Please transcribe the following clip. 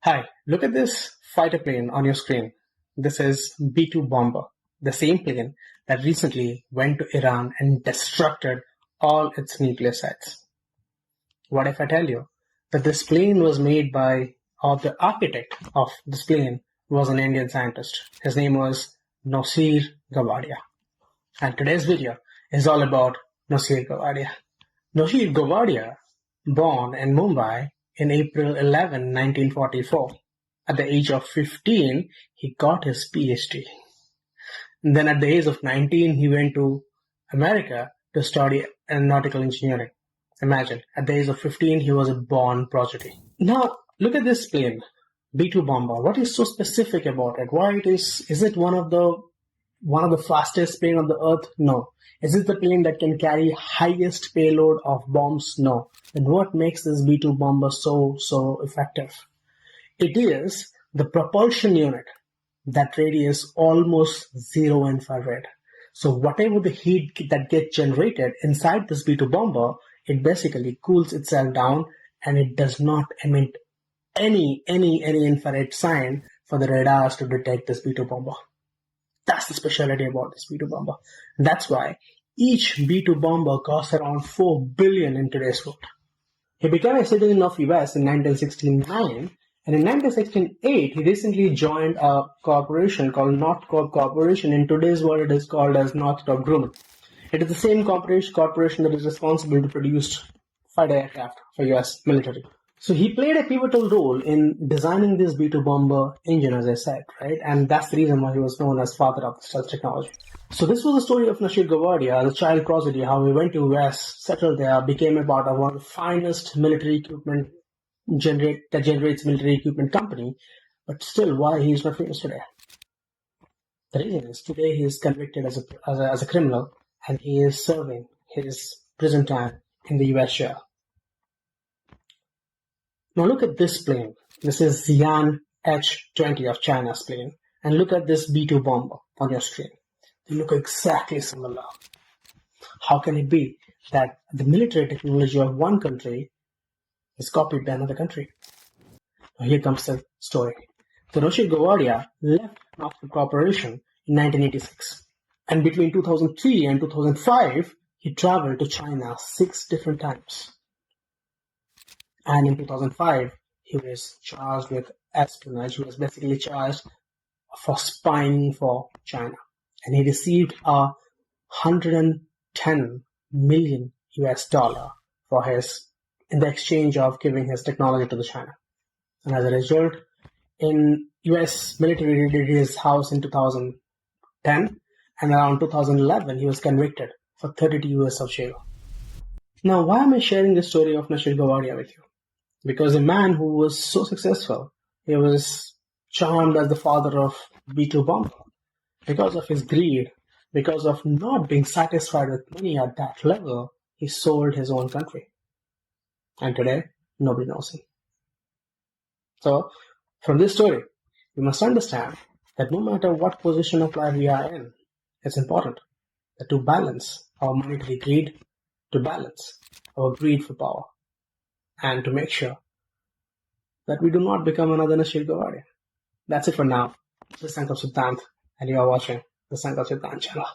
Hi, look at this fighter plane on your screen. This is B-2 bomber, the same plane that recently went to Iran and destructed all its nuclear sites. What if I tell you that this plane was made by, or the architect of this plane was an Indian scientist. His name was Noshir Gowadia. And today's video is all about Noshir Gowadia. Noshir Gowadia, born in Mumbai in April 11, 1944. At the age of 15, he got his PhD. And then at the age of 19, he went to America to study aeronautical engineering. Imagine, at the age of 15, he was a born prodigy. Now, look at this plane, B-2 bomber. What is so specific about it? Why is it one of the fastest plane on the earth? No. Is it the plane that can carry highest payload of bombs? No. Then what makes this B-2 bomber so effective? It is the propulsion unit that radiates almost zero infrared. So whatever the heat that gets generated inside this B-2 bomber, it basically cools itself down and it does not emit any infrared sign for the radars to detect this B-2 bomber. That's the specialty about this B-2 bomber. That's why each B-2 bomber costs around $4 billion in today's world. He became a citizen of US in 1969, and in 1968 he recently joined a corporation called Northrop Corporation. In today's world it is called as Northrop Grumman. It is the same corporation that is responsible to produce fighter aircraft for US military. So he played a pivotal role in designing this B-2 bomber engine, as I said, right? And that's the reason why he was known as father of stealth technology. So this was the story of Noshir Gowadia, the child prodigy, how he went to US, settled there, became a part of one of the finest military equipment that generates military equipment company, but still why he is not famous today. The reason is today he is convicted as a criminal and he is serving his prison time in the US jail. Now look at this plane. This is Xi'an H-20 of China's plane. And look at this B-2 bomber on your screen. They look exactly similar. How can it be that the military technology of one country is copied by another country? Now here comes the story. So Noshir Gowadia left Northrop Corporation in 1986. And between 2003 and 2005, he traveled to China 6 different times. And in 2005, he was charged with espionage. He was basically charged for spying for China. And he received a $110 million for in the exchange of giving his technology to the China. And as a result, in US military raided his house in 2010, and around 2011, he was convicted for 32 years of jail. Now, why am I sharing the story of Noshir Gowadia with you? Because a man who was so successful, he was charmed as the father of B-2 bomber. Because of his greed, because of not being satisfied with money at that level, he sold his own country. And today, nobody knows him. So, from this story, we must understand that no matter what position of life we are in, it's important that to balance our monetary greed, to balance our greed for power, and to make sure that we do not become another Noshir Gowadia. That's it for now. This is Sankar Siddhant, and you are watching the Sankar Siddhant channel.